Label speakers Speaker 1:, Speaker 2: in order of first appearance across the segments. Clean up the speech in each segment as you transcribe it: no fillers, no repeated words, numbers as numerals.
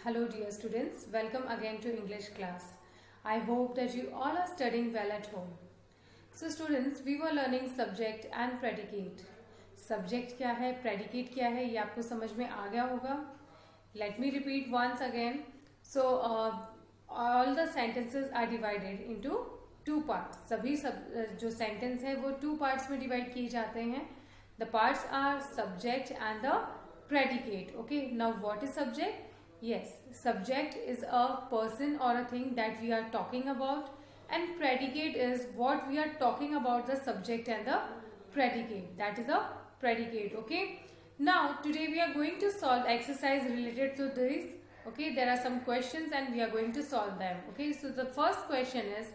Speaker 1: Hello dear students, welcome again to English class. I hope that you all are studying well at home. So students, we were learning subject and predicate. Subject क्या है, predicate क्या है, ये आपको समझ में आ गया होगा. Let me repeat once again. So all the sentences are divided into two parts. सभी जो sentence है वो two parts में divide किए जाते हैं. The parts are subject and the predicate. Okay, now what is subject? Yes, subject is a person or a thing that we are talking about, and predicate is what we are talking about, the subject and the predicate. That is a predicate. Okay, now today we are going to solve exercise related to this. Okay, there are some questions and we are going to solve them. Okay, so the first question is,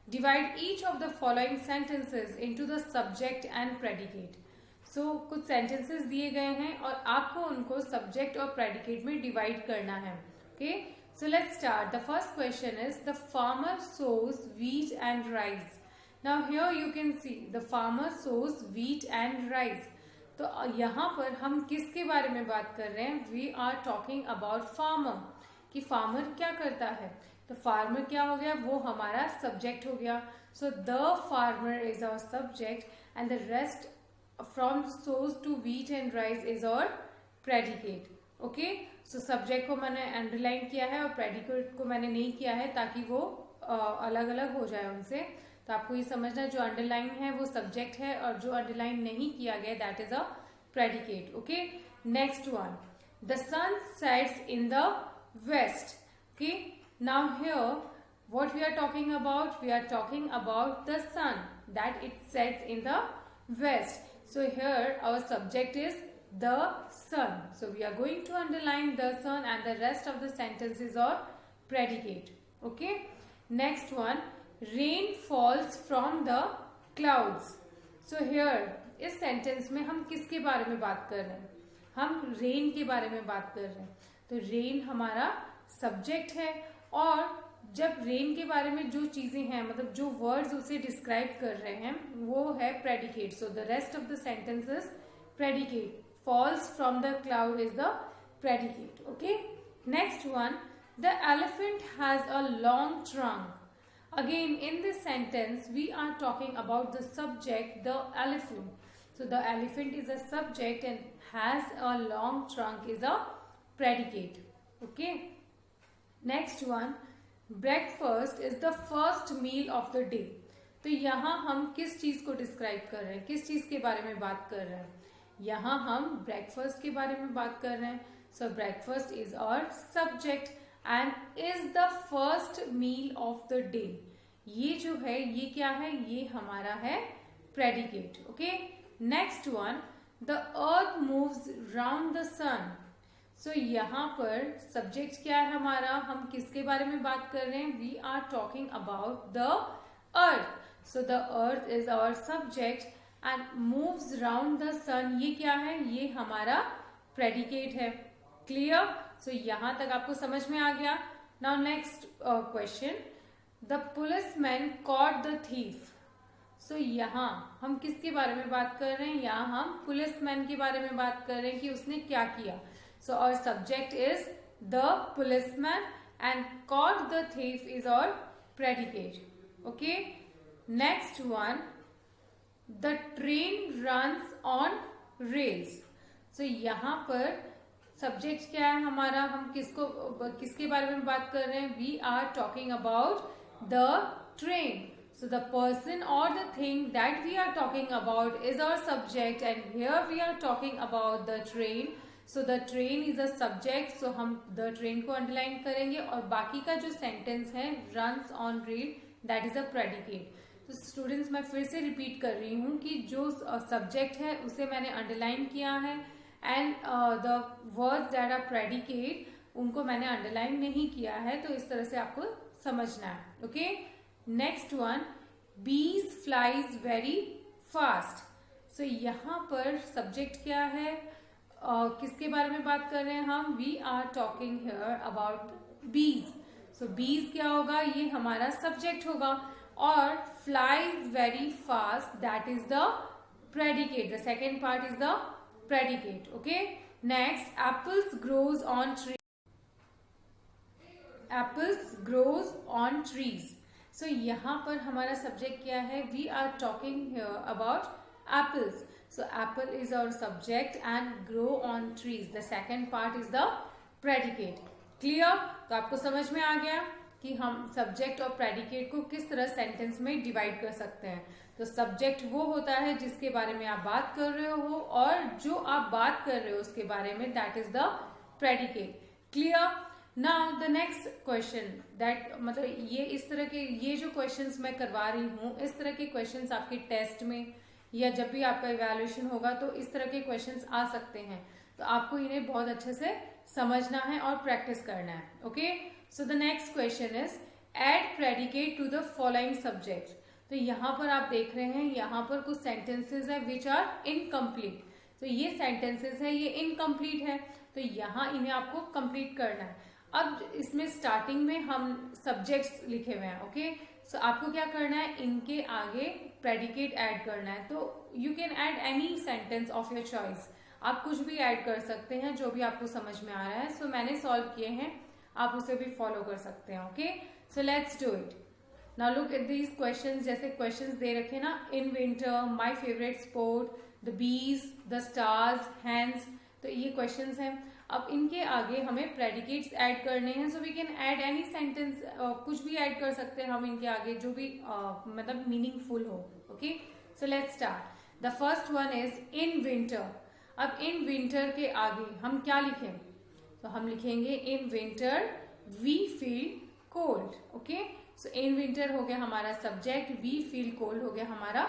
Speaker 1: divide each of the following sentences into the subject and predicate. कुछ sentences दिए गए हैं और आपको उनको subject और predicate में divide करना है. Okay, so let's start. The first question is the farmer shows wheat and rice. Now here you can see the farmer shows wheat and rice. तो यहाँ पर हम किसके बारे में बात कर रहे हैं? We are talking about farmer, कि फार्मर क्या करता है. तो फार्मर क्या हो गया, वो हमारा सब्जेक्ट हो गया. So the farmer is our subject and the rest from sows to wheat and rice is our predicate. Okay, so subject को मैंने अंडरलाइन किया है और predicate को मैंने नहीं किया है ताकि वो अलग अलग हो जाए उनसे. तो आपको ये समझना, जो अंडरलाइन है वो सब्जेक्ट है और जो अंडरलाइन नहीं किया गया that is a predicate. Okay, next one, the sun sets in the west. Okay, now here what we are talking about, we are talking about the sun, that it sets in the west. So here our subject is the sun. So we are going to underline the sun and the rest of the sentences are predicate. Okay. Next one, rain falls from the clouds. So here इस sentence में हम किसके बारे में बात कर रहे हैं? हम rain के बारे में बात कर रहे हैं. तो rain हमारा subject है और जब रेन के बारे में जो चीजें हैं, मतलब जो वर्ड्स उसे डिस्क्राइब कर रहे हैं, वो है predicate. So the rest of the sentences predicate. Falls from the cloud is the predicate. Okay, next one, the elephant has a long trunk. Again in this sentence we are talking about the subject the elephant. So the elephant is a subject and has a long trunk is a predicate. Okay, next one, breakfast is the first meal of the day. तो यहाँ हम किस चीज को describe कर रहे हैं, किस चीज के बारे में बात कर रहे हैं? यहाँ हम ब्रेकफास्ट के बारे में बात कर रहे हैं. So breakfast is our subject and is the first meal of the day. ये जो है ये क्या है, ये हमारा है predicate. Okay, next one, the earth moves round the sun. So यहाँ पर सब्जेक्ट क्या है हमारा, हम किसके बारे में बात कर रहे हैं? We are talking about the earth. So the earth is our subject and moves round the sun. ये क्या है, ये हमारा प्रेडिकेट है. क्लियर? सो यहाँ तक आपको समझ में आ गया. Now next question, the policeman caught the thief. So यहाँ हम किसके बारे में बात कर रहे हैं? यहाँ हम पुलिसमैन के बारे में बात कर रहे हैं कि उसने क्या किया. So our subject is the policeman and caught the thief is our predicate. Okay. Next one, the train runs on rails. So यहाँ पर subject क्या है हमारा, हम किसके बारे में बात कर रहे हैं? We are talking about the train. So the person or the thing that we are talking about is our subject and here we are talking about the train. So the train is a subject. So हम the train को underline करेंगे और बाकी का जो sentence है runs on rail that is a predicate. तो students, मैं फिर से repeat कर रही हूँ कि जो subject है उसे मैंने underline किया है and the words that are predicate उनको मैंने underline नहीं किया है. तो इस तरह से आपको समझना है. Okay, next one, bees flies very fast. So यहाँ पर subject क्या है, किसके बारे में बात कर रहे हैं हम? We are talking here about bees. So बीज क्या होगा, ये हमारा सब्जेक्ट होगा और flies very fast that is the predicate. The second part is the predicate. Okay, next, apples grows on tree. Apples grows on trees. So यहाँ पर हमारा सब्जेक्ट क्या है? We are talking about apples. So apple is our subject and grow on trees, the second part is the predicate. Clear? तो आपको समझ में आ गया कि हम सब्जेक्ट और प्रेडिकेट को किस तरह सेंटेंस में डिवाइड कर सकते हैं। तो सब्जेक्ट वो होता है जिसके बारे में आप बात कर रहे हो, और जो आप बात कर रहे हो उसके बारे में, that is the predicate. Clear? Now the next question, that मतलब ये इस तरह के ये जो क्वेश्चंस मैं करवा रही हूँ, इस तरह के क्वेश्चंस आपके टेस्ट में या जब भी आपका इवैल्यूएशन होगा तो इस तरह के क्वेश्चंस आ सकते हैं। तो आपको इन्हें बहुत अच्छे से समझना है और प्रैक्टिस करना है। Okay, so the next question is add predicate to the following subject. तो यहाँ पर आप देख रहे हैं, यहाँ पर कुछ सेंटेंसेस है विच आर इनकम्प्लीट। तो ये सेंटेंसेस है, ये इनकम्प्लीट है, तो यहाँ इन्हें आपको कंप्लीट करना है। अब इसमें स्टार्टिंग में हम सब्जेक्ट्स लिखे हुए हैं। ओके, सो आपको क्या करना है? इनके आगे प्रेडिकेट ऐड करना है। तो you can add any sentence of your choice, आप कुछ भी ऐड कर सकते हैं जो भी आपको समझ में आ रहा है। सो मैंने सॉल्व किए हैं, आप उसे भी फॉलो कर सकते हैं। Okay, so let's do it. Now look at these questions. जैसे क्वेश्चंस दे रखे ना, in winter, my favourite sport, the bees, the stars, hands, तो ये क्वेश्चंस हैं। अब इनके आगे हमें प्रेडिकेट्स ऐड करने हैं। So we can add any sentence, कुछ भी ऐड कर सकते हैं हम इनके आगे जो भी मतलब मीनिंगफुल हो। Okay, so let's start. The first one is in winter. अब इन विंटर के आगे हम क्या लिखें? तो हम लिखेंगे in winter we feel cold. Okay, so in winter हो गया हमारा सब्जेक्ट, वी फील कोल्ड हो गया हमारा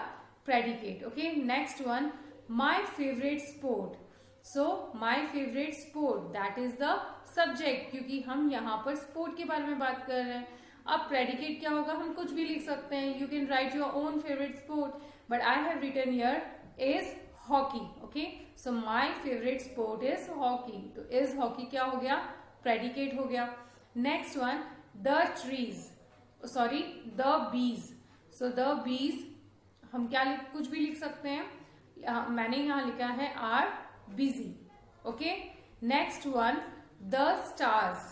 Speaker 1: predicate. Okay, next one, my favourite sport. So my favourite sport, that is the subject, क्योंकि हम यहाँ पर स्पोर्ट के बारे में बात कर रहे हैं। अब प्रेडिकेट क्या होगा? हम कुछ भी लिख सकते हैं। You can write your own favourite sport, but I have written here is hockey. Okay, so my favourite sport is hockey, तो इज हॉकी क्या हो गया? प्रेडिकेट हो गया। Next one, the trees, sorry the bees. So the bees हम क्या कुछ भी लिख सकते हैं। मैंने यहां लिखा है are busy. Okay, next one, the stars.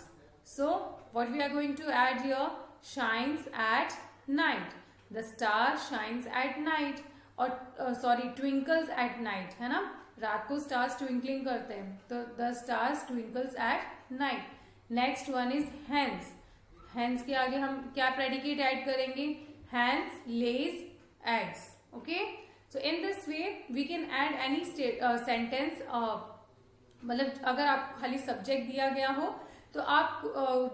Speaker 1: So what we are going to add here? Shines at night, the star shines at night, और सॉरी ट्विंकल्स एट नाइट, है ना, रात को स्टार्स ट्विंकलिंग करते हैं, तो the stars twinkles at night. Next one is hens. Hens के आगे हम क्या प्रेडिकेट ऐड करेंगे? Hens lays eggs. Okay, so in this way we can add any sentence. मतलब अगर आप खाली सब्जेक्ट दिया गया हो तो आप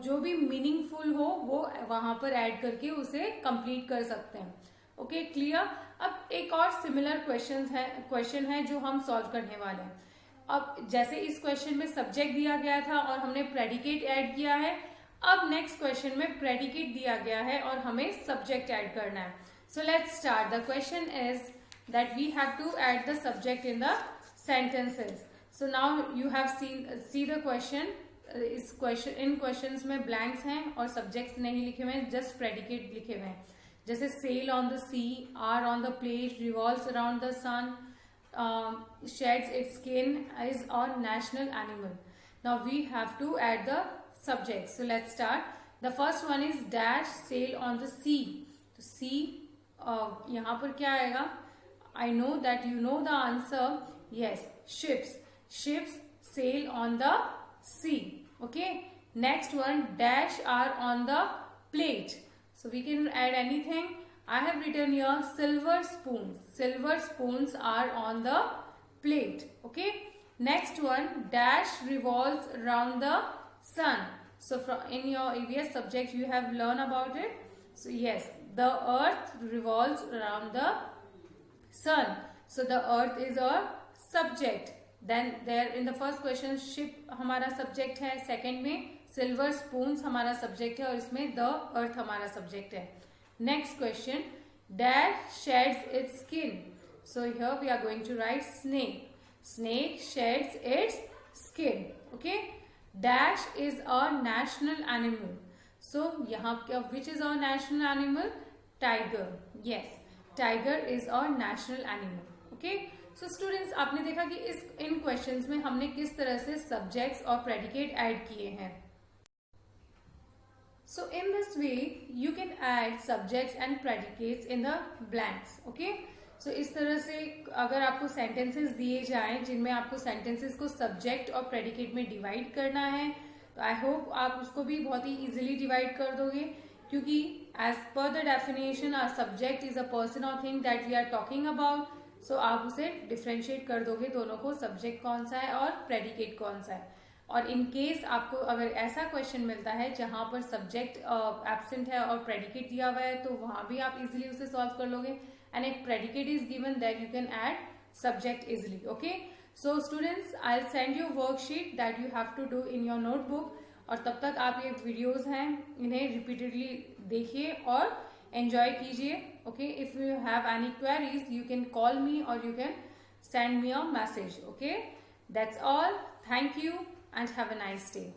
Speaker 1: जो भी मीनिंगफुल हो वो वहां पर ऐड करके उसे कंप्लीट कर सकते हैं। Okay, clear? अब एक और सिमिलर क्वेश्चन है जो हम सॉल्व करने वाले हैं। अब जैसे इस क्वेश्चन में सब्जेक्ट दिया गया था और हमने प्रेडिकेट ऐड किया है, अब नेक्स्ट क्वेश्चन में प्रेडिकेट दिया गया है और हमें सब्जेक्ट ऐड करना है। So let's start. The question is that we have to add the subject in the sentences. So now you have see the question. इन क्वेश्चंस में ब्लैंक्स हैं और सब्जेक्ट्स नहीं लिखे हुए हैं, जस्ट प्रेडिकेट लिखे हुए हैं। जैसे sail on the sea, are on the plate, revolves around the sun, sheds its skin, is a national animal. Now we have to add the subject. So let's start. The first one is dash sail on the sea. तो sea यहाँ पर क्या आएगा? I know that you know the answer. Yes, ships. Ships sail on the sea. Okay. Next one, dash are on the plate. So we can add anything. I have written here silver spoons. Silver spoons are on the plate. Okay. Next one, dash revolves around the sun. So from in your EVS subject you have learned about it. So yes, the earth revolves around the sun. So the earth is a subject. Then there in the first question ship हमारा subject है, second में silver spoons हमारा subject है और इसमें the earth हमारा subject है. Next question, dash sheds its skin. So here we are going to write snake. Snake sheds its skin. Okay. Dash is a national animal. So यहाँ क्या, which is our national animal? Tiger. Yes, tiger is our national animal. Okay. So students, आपने देखा कि इन questions में हमने किस तरह से subjects और predicate add किए हैं. So in this way you can add subjects and predicates in the blanks. Okay, so इस तरह से अगर आपको सेंटेंसेस दिए जाएं जिनमें आपको सेंटेंसेस को सब्जेक्ट और प्रेडिकेट में डिवाइड करना है, तो आई होप आप उसको भी बहुत ही इजीली डिवाइड कर दोगे, क्योंकि as per the definition a subject is a person और thing that we are talking about. So आप उसे डिफ्रेंशिएट कर दोगे दोनों को, सब्जेक्ट कौन सा है और प्रेडिकेट कौन सा है. और इन केस आपको अगर ऐसा क्वेश्चन मिलता है जहां पर सब्जेक्ट एब्सेंट है और प्रेडिकेट दिया हुआ है, तो वहां भी आप इजीली उसे सॉल्व कर लोगे. And if predicate is given that you can add subject easily. Okay, so students, I will send you worksheet that you have to do in your notebook. और तब तक आप ये वीडियोज हैं इन्हें रिपीटेडली देखिए और एंजॉय कीजिए. Okay, if you have any queries you can call मी और you can send me a message. Okay, that's all. Thank you and have a nice day.